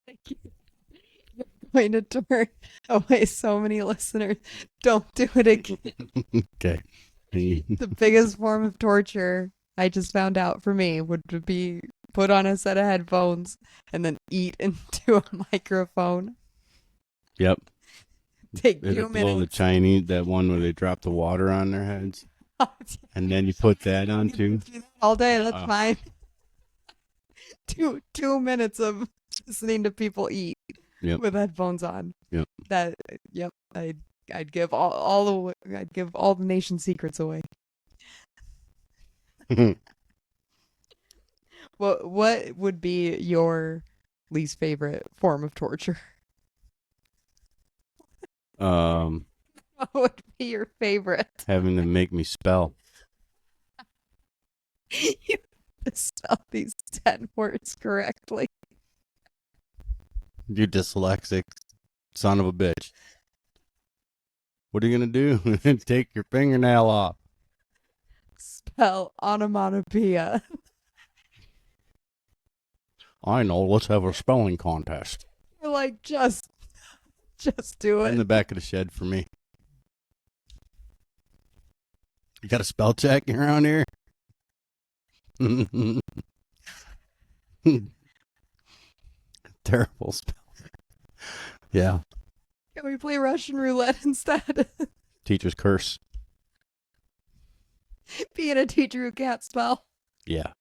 You're going to turn away so many listeners. Don't do it again. Okay. The biggest form of torture I just found out for me would be put on a set of headphones and then eat into a microphone. Yep. Take It'll 2 blow the minutes. Chinese, that one where they drop the water on their heads. And then you put that on too. All day, that's Oh, fine. 2 minutes of listening to people eat yep. with headphones on. Yep. That yep, I'd give I'd give all the nation's secrets away. What would be your least favorite form of torture? What would be your favorite? Having to make me spell. You have to spell these 10 words correctly. You dyslexic son of a bitch. What are you going to do? Take your fingernail off. Spell onomatopoeia. I know. Let's have a spelling contest. You're like, just do In it. the back of the shed for me. You got a spell check around here? Terrible spell. Yeah. Can we play Russian roulette instead? Teacher's curse. Being a teacher who can't spell. Yeah.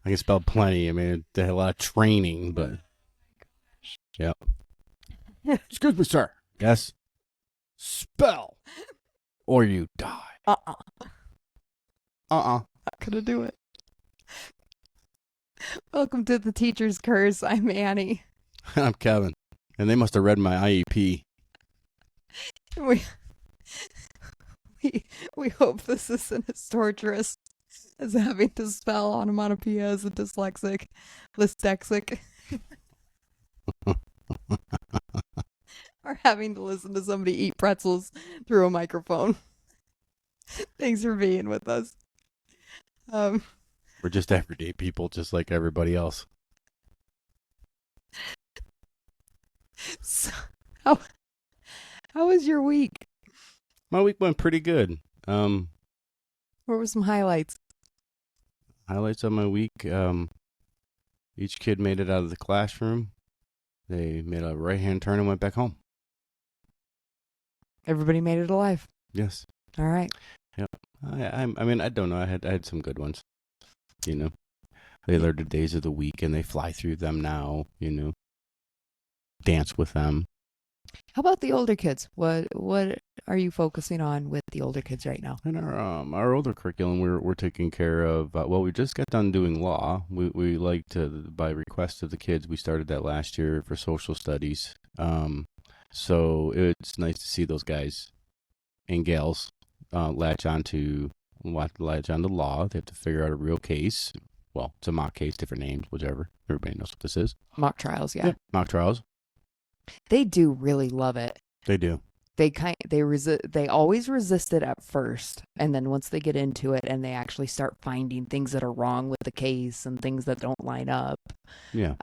I can spell plenty. I mean, they had a lot of training, but. Yep. Excuse me, sir. Yes. Spell. Or you die. Not gonna do it. Welcome to the Teacher's Curse. I'm Annie. I'm Kevin. And they must have read my IEP. We we hope this isn't as torturous as having to spell onomatopoeia as a dyslexic, dyslexic, or having to listen to somebody eat pretzels through a microphone. Thanks for being with us. We're just everyday people, just like everybody else. So, how was your week? My week went pretty good. What were some highlights? Highlights of my week. Each kid made it out of the classroom. They made a right-hand turn and went back home. Everybody made it alive. Yes. All right. Yep. I mean, I don't know. I had some good ones. You know, they learned the days of the week and they fly through them now. You know, dance with them. How about the older kids? What are you focusing on with the older kids right now? And our older curriculum, we're taking care of. Well, we just got done doing law. We like to, by request of the kids, we started that last year for social studies. So it's nice to see those guys and gals latch on to law. They have to figure out a real case. Well, it's a mock case, different names, whichever. Everybody knows what this is. Mock trials, yeah. Mock trials. They do really love it. They do. They always resist it at first, and then once they get into it and they actually start finding things that are wrong with the case and things that don't line up, Yeah.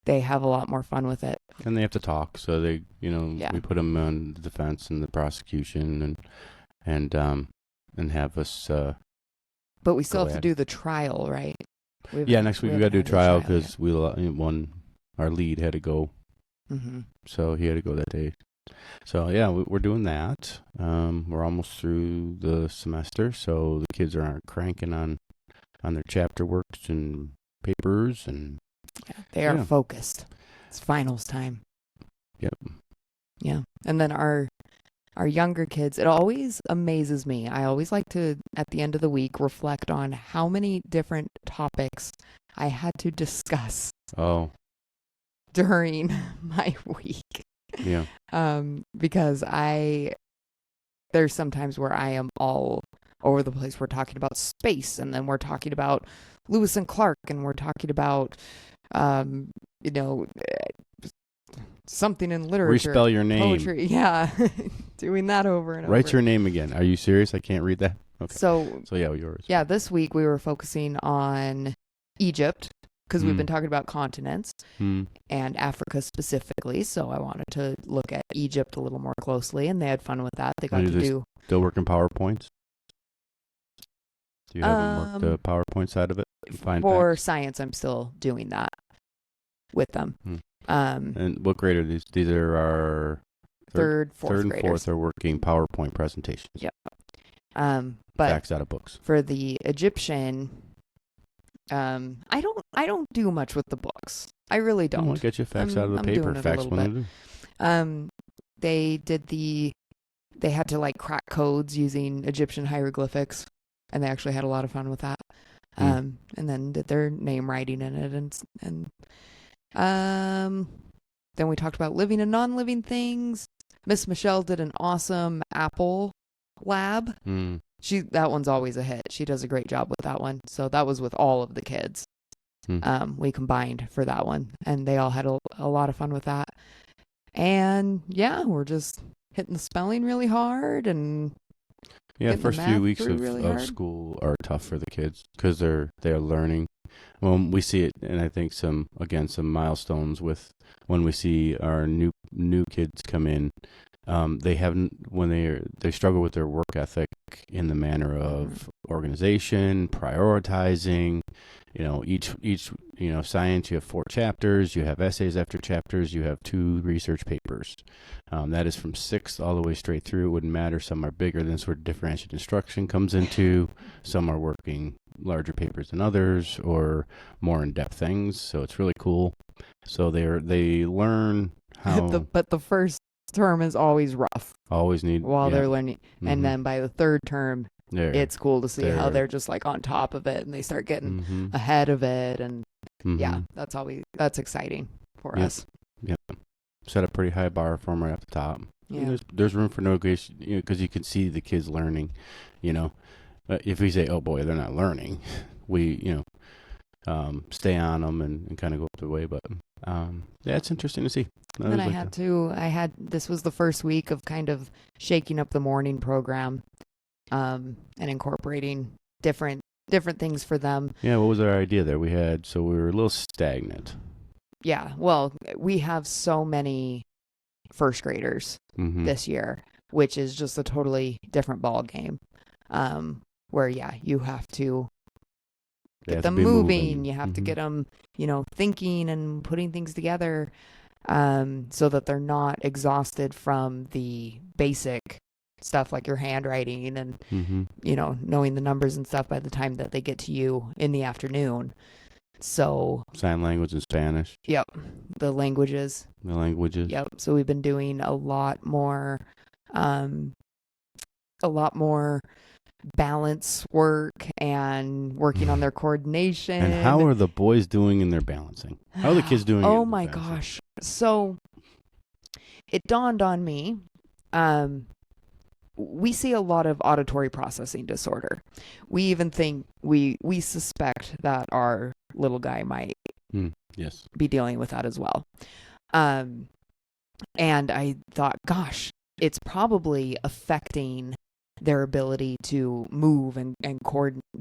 They have a lot more fun with it. And they have to talk, so they, Yeah. we put them on the defense and the prosecution, and have us. But we still Go have to ahead. do the trial, right? Yeah, next week we got to do a trial because our lead had to go, so he had to go that day. So yeah, we're doing that. We're almost through the semester, so the kids are cranking on their chapter works and papers, and They are Yeah. focused. It's finals time. Yep. Yeah. And then our younger kids, it always amazes me. I always like to, at the end of the week, reflect on how many different topics I had to discuss oh during my week. yeah, Because there's sometimes where I am all over the place. We're talking about space, and then we're talking about Lewis and Clark, and we're talking about, something in literature. respell your name. Poetry, yeah. Doing that over and over. Write your name again. Are you serious? I can't read that. Okay. So So yeah, yours. yeah, this week we were focusing on Egypt because we've been talking about continents Mm. and Africa specifically. So I wanted to look at Egypt a little more closely, and they had fun with that. They got Are to you do still working PowerPoints? Do you haven't worked the PowerPoint side of it? Find for facts? science. I'm still doing that with them. Hmm. Um, And what grade are these? These are our third, fourth third and graders. fourth are working PowerPoint presentations. Yep. But Facts out of books. for the Egyptian, I don't do much with the books. I really don't. I'll get you facts out of the I'm paper. doing it a Facts little when bit. They had to like crack codes using Egyptian hieroglyphics, and they actually had a lot of fun with that. And then did their name writing in it, and then we talked about living and non-living things. Miss Michelle did an awesome Apple lab. Mm. That one's always a hit. She does a great job with that one. So that was with all of the kids. We combined for that one, and they all had a lot of fun with that. And yeah, we're just hitting the spelling really hard, and First few weeks of school are tough for the kids because they're learning. Well, we see it, and I think some milestones with when we see our new kids come in. They struggle with their work ethic in the manner of organization, prioritizing. Each science, you have 4 chapters, you have essays after chapters, you have 2 research papers. That is from 6th all the way straight through. It wouldn't matter. Some are bigger than sort of differentiated instruction comes into. Some are working larger papers than others or more in-depth things. So it's really cool. So they learn how. But the first term is always rough. Always need while they're learning, Mm-hmm. and then by the third term, it's cool to see how they're just like on top of it, and they start getting ahead of it, and yeah, that's exciting for us. Yeah, set a pretty high bar for them right at the top. Yeah, there's room for negotiation, because you can see the kids learning. If we say, "Oh boy, they're not learning," we stay on them and kind of go up the way. But it's interesting to see. And then this was the first week of kind of shaking up the morning program, and incorporating different things for them. Yeah, what was our idea there? We were a little stagnant. Yeah, well, we have so many first graders this year, which is just a totally different ball game. Where you have to get them moving. You have to get them, thinking and putting things together, so that they're not exhausted from the basic stuff like your handwriting and, knowing the numbers and stuff by the time that they get to you in the afternoon. So sign language and Spanish. Yep. The languages. Yep. So we've been doing a lot more balance work and working on their coordination. And how are the boys doing in their balancing? How are the kids doing? Oh my gosh. So it dawned on me, we see a lot of auditory processing disorder. We even think we suspect that our little guy might be dealing with that as well. And I thought, gosh, it's probably affecting their ability to move and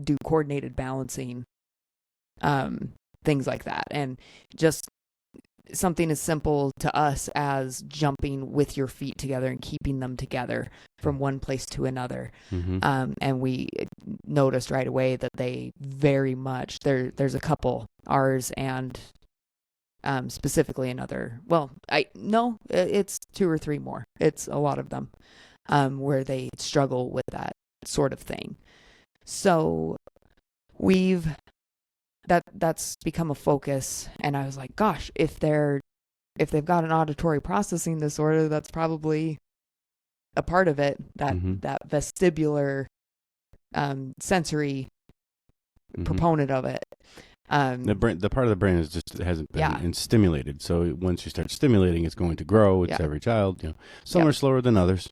do coordinated balancing, things like that. And just something as simple to us as jumping with your feet together and keeping them together from one place to another. And we noticed right away that they very much, there's a couple, ours and specifically another, it's 2 or 3 more. It's a lot of them, where they struggle with that sort of thing. So that's become a focus, and I was like, gosh, if they've got an auditory processing disorder, that's probably a part of it, that vestibular sensory proponent of it. The part of the brain hasn't been stimulated. So once you start stimulating, it's going to grow. It's every child. Some are slower than others.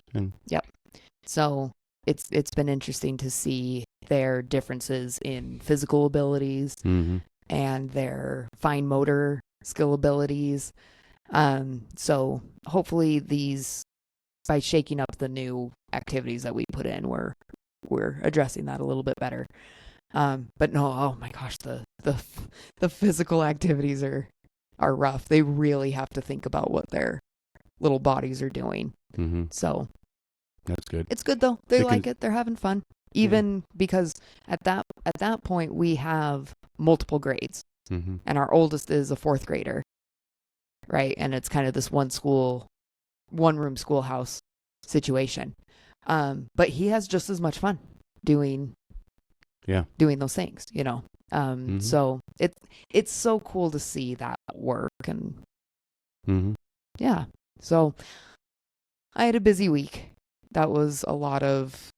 So it's been interesting to see their differences in physical abilities and their fine motor skill abilities. So hopefully by shaking up the new activities that we put in, we're addressing that a little bit better. But no, oh my gosh, the the physical activities are rough. They really have to think about what their little bodies are doing. Mm-hmm. So That's good. it's good though. They like it. They're having fun. Even because at that point we have multiple grades, Mm-hmm. and our oldest is a 4th grader, right? And it's kind of this one room schoolhouse situation. But he has just as much fun doing those things, you know. So it's so cool to see that work. And yeah, so I had a busy week. That was a lot of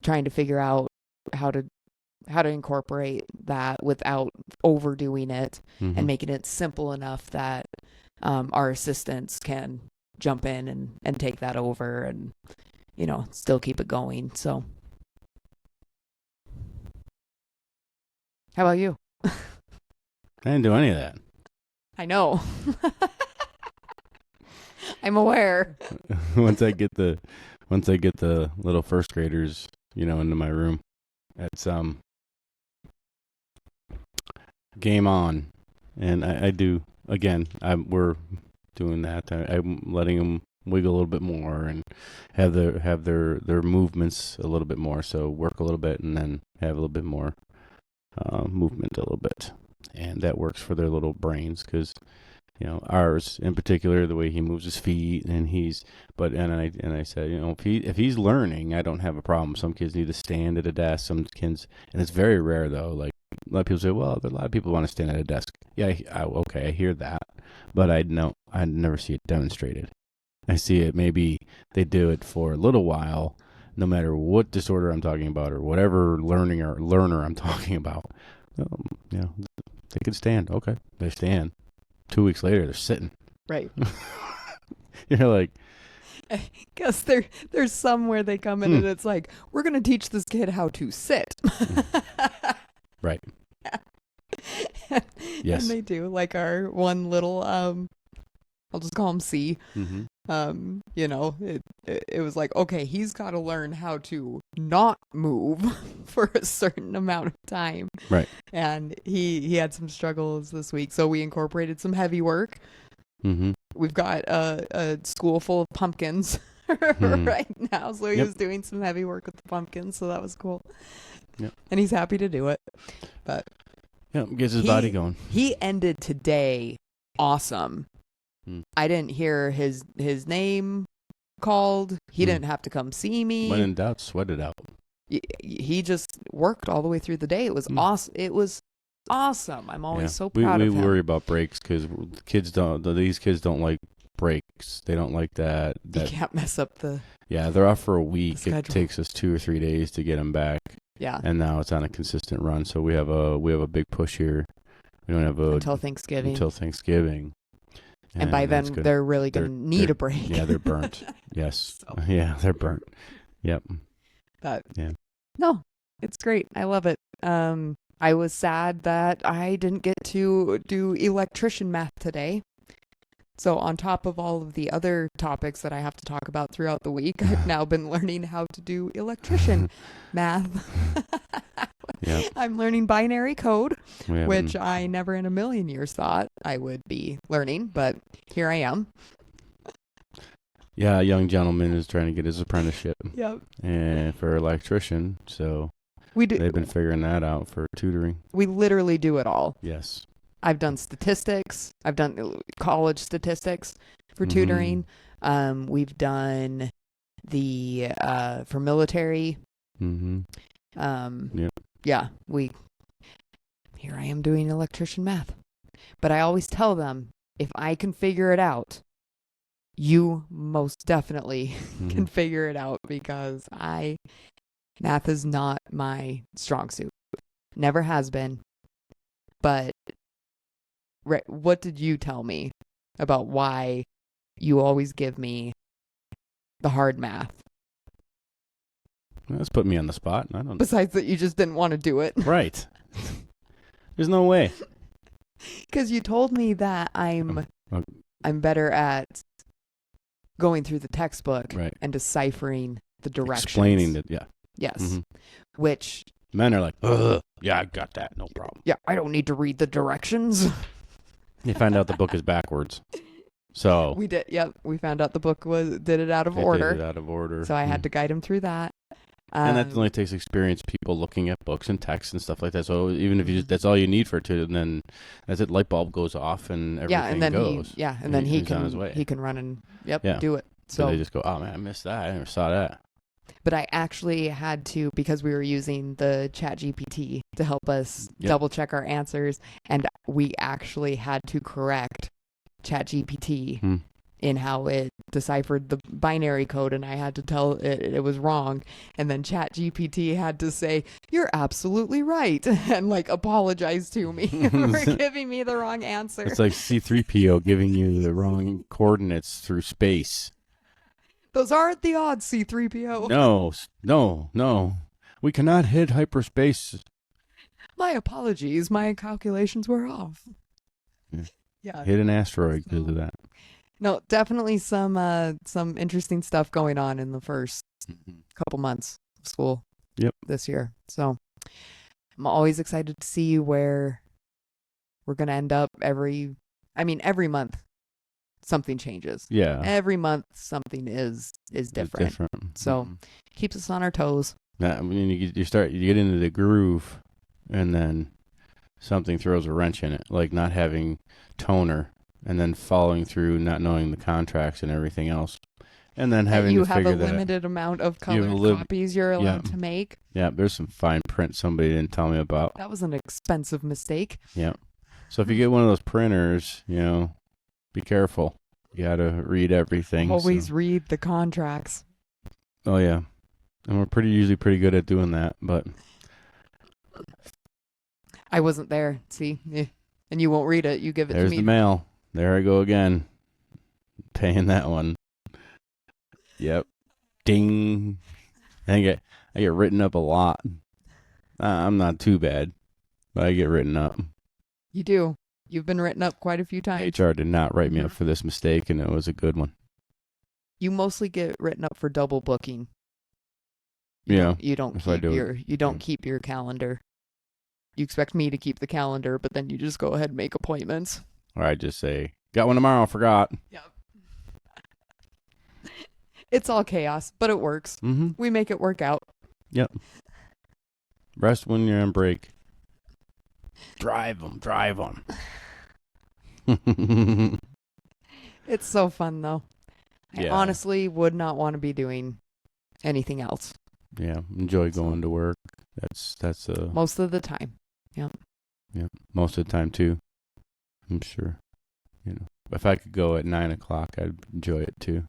trying to figure out how to incorporate that without overdoing it, and making it simple enough that our assistants can jump in and take that over, and you know, still keep it going. So how about you? I didn't do any of that. I know. I'm aware. Once I get the little first graders, you know, into my room, it's game on. And I do, again, we're doing that. I'm letting them wiggle a little bit more and have their movements a little bit more. So work a little bit and then have a little bit more movement a little bit. And that works for their little brains, because you know, ours in particular, the way he moves his feet, and I said, you know, if he's learning, I don't have a problem. Some kids need to stand at a desk. Some kids, and it's very rare though. Like a lot of people say, well, a lot of people want to stand at a desk. Yeah, okay, I hear that, but I never see it demonstrated. I see it, maybe they do it for a little while, no matter what disorder I'm talking about or whatever learner I'm talking about. You know, they can stand. Okay, they stand. 2 weeks later, they're sitting. Right. You're like, I guess there's some where they come in and it's like, we're going to teach this kid how to sit. Right. Yes. And they do. Like our one little, I'll just call him C. You know, it was like, okay, he's got to learn how to not move for a certain amount of time. Right. And he had some struggles this week, so we incorporated some heavy work. We've got a school full of pumpkins right now, so he was doing some heavy work with the pumpkins, so that was cool. Yep. And he's happy to do it. But gets his body going. He ended today awesome. I didn't hear his name called. He didn't have to come see me. When in doubt, sweat it out. He just worked all the way through the day. It was awesome. It was awesome. I'm always so proud of him. We worry about breaks because these kids don't like breaks. They don't like that. You can't mess up the. Yeah, they're off for a week. It takes us 2 or 3 days to get them back. Yeah. And now it's on a consistent run. So we have a big push here. We don't have until Thanksgiving. And by then, they're really going to need a break. Yeah, they're burnt. Yes. So. Yeah, they're burnt. Yep. But no, it's great. I love it. I was sad that I didn't get to do electrician math today. So on top of all of the other topics that I have to talk about throughout the week, I've now been learning how to do electrician math. Yep. I'm learning binary code, which I never in a million years thought I would be learning, but here I am. Yeah, a young gentleman is trying to get his apprenticeship. Yep. And for electrician, so they've been figuring that out for tutoring. We literally do it all. Yes. I've done statistics. I've done college statistics for tutoring. We've done the for military. Yeah, here I am doing electrician math. But I always tell them, if I can figure it out, you most definitely can figure it out, because math is not my strong suit. Never has been. But what did you tell me about why you always give me the hard math? That's put me on the spot. I don't know. Besides that, you just didn't want to do it. Right. There's no way. Because you told me that I'm better at going through the textbook and deciphering the directions. Explaining it, yeah. Yes. Which Men are like, ugh, yeah, I got that, no problem. Yeah, I don't need to read the directions. They find out the book is backwards. So We did. Yep, we found out the book did it out of they order. did it out of order. So I had to guide him through that. And that only takes experienced people looking at books and texts and stuff like that. So even if you just, that's all you need for it to, and then that's it, light bulb goes off and everything and then goes. he's on his way. He can run and do it. So they just go, oh man, I missed that. I never saw that. But I actually had to, because we were using the ChatGPT to help us double check our answers, and we actually had to correct ChatGPT in how it deciphered the binary code, and I had to tell it was wrong. And then ChatGPT had to say, "You're absolutely right," and like apologize to me for giving me the wrong answer. It's like C-3PO giving you the wrong coordinates through space. Those aren't the odds, C-3PO. No. We cannot hit hyperspace. My apologies. My calculations were off. Yeah. Hit an asteroid because of that. No, definitely some interesting stuff going on in the first couple months of school this year. So I'm always excited to see where we're going to end up every month. Something changes. Yeah. Every month something is different. So keeps us on our toes. I mean, you get into the groove, and then something throws a wrench in it, like not having toner, and then following through, not knowing the contracts and everything else, and then having to figure that out. You have a limited amount of colored copies you're allowed to make. Yeah, there's some fine print somebody didn't tell me about. That was an expensive mistake. Yeah. So if you get one of those printers, be careful. You got to read everything. Always read the contracts. Oh, yeah. And we're usually pretty good at doing that, but I wasn't there. See? And you won't read it. You give it to me. There's the mail. There I go again. Paying that one. Yep. Ding. I get written up a lot. I'm not too bad, but I get written up. You do. You've been written up quite a few times. HR did not write me up for this mistake, and it was a good one. You mostly get written up for double booking. You don't keep your calendar. You expect me to keep the calendar, but then you just go ahead and make appointments. Or I just say, got one tomorrow, forgot. Yep. It's all chaos, but it works. Mm-hmm. We make it work out. Yep. Rest when you're on break. Drive them. It's so fun, though. I honestly would not want to be doing anything else. Yeah, enjoy going to work. That's most of the time. Yeah. Yeah, most of the time too. I'm sure. If I could go at 9 o'clock, I'd enjoy it too.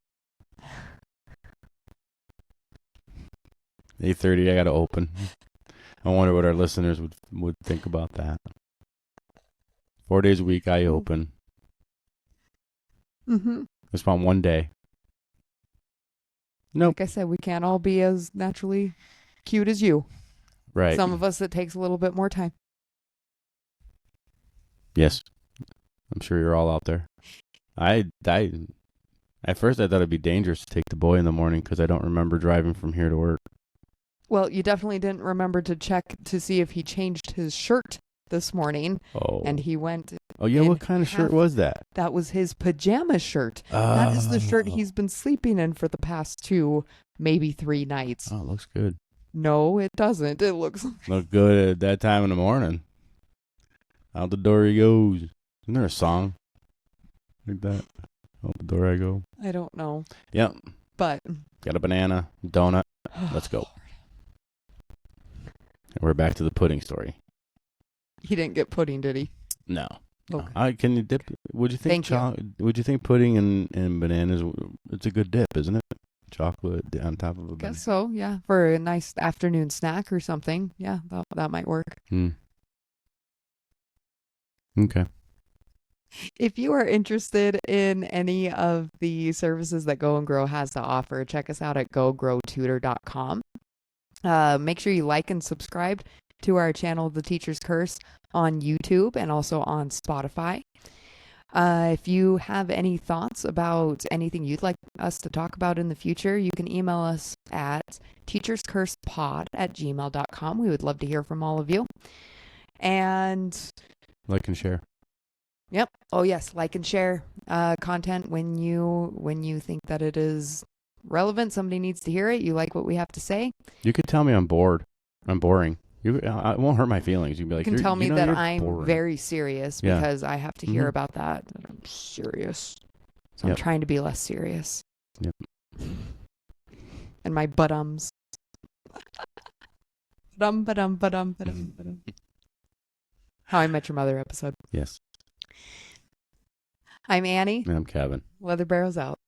8:30, I got to open. I wonder what our listeners would think about that. 4 days a week, I open. Mm-hmm. Just on one day. Nope. Like I said, we can't all be as naturally cute as you. Right. Some of us, it takes a little bit more time. Yes. I'm sure you're all out there. At first, I thought it'd be dangerous to take the boy in the morning because I don't remember driving from here to work. Well, you definitely didn't remember to check to see if he changed his shirt this morning. Oh. And he went. Oh, yeah. What kind of shirt was that? That was his pajama shirt. That is the shirt he's been sleeping in for the past 2, maybe 3 nights. Oh, it looks good. No, it doesn't. It looks good at that time in the morning. Out the door he goes. Isn't there a song like that? Out the door I go. I don't know. Yep. But got a banana, donut. Let's go. And we're back to the pudding story. He didn't get pudding, did he? No. Okay. Can you dip? Would you think? Would you think pudding and bananas? It's a good dip, isn't it? Chocolate on top of a banana. Guess so. Yeah, for a nice afternoon snack or something. Yeah, that might work. Okay. If you are interested in any of the services that Go and Grow has to offer, check us out at gogrowtutor.com. Make sure you like and subscribe to our channel, The Teacher's Curse, on YouTube and also on Spotify. If you have any thoughts about anything you'd like us to talk about in the future, you can email us at teacherscursepod@gmail.com. We would love to hear from all of you. And Like and share. yep. Oh yes, like and share content when you think that it is relevant. Somebody needs to hear it. You like what we have to say. You could tell me I'm bored. I'm boring. It won't hurt my feelings. You'd be like, You can tell me that I'm boring. very serious Yeah. because I have to hear Mhm. about that. That I'm serious. So I'm Yep. trying to be less serious. Yep. And my buttums. Ba-dum. How I Met Your Mother episode. Yes. I'm Annie. And I'm Kevin. Leather Barrels out.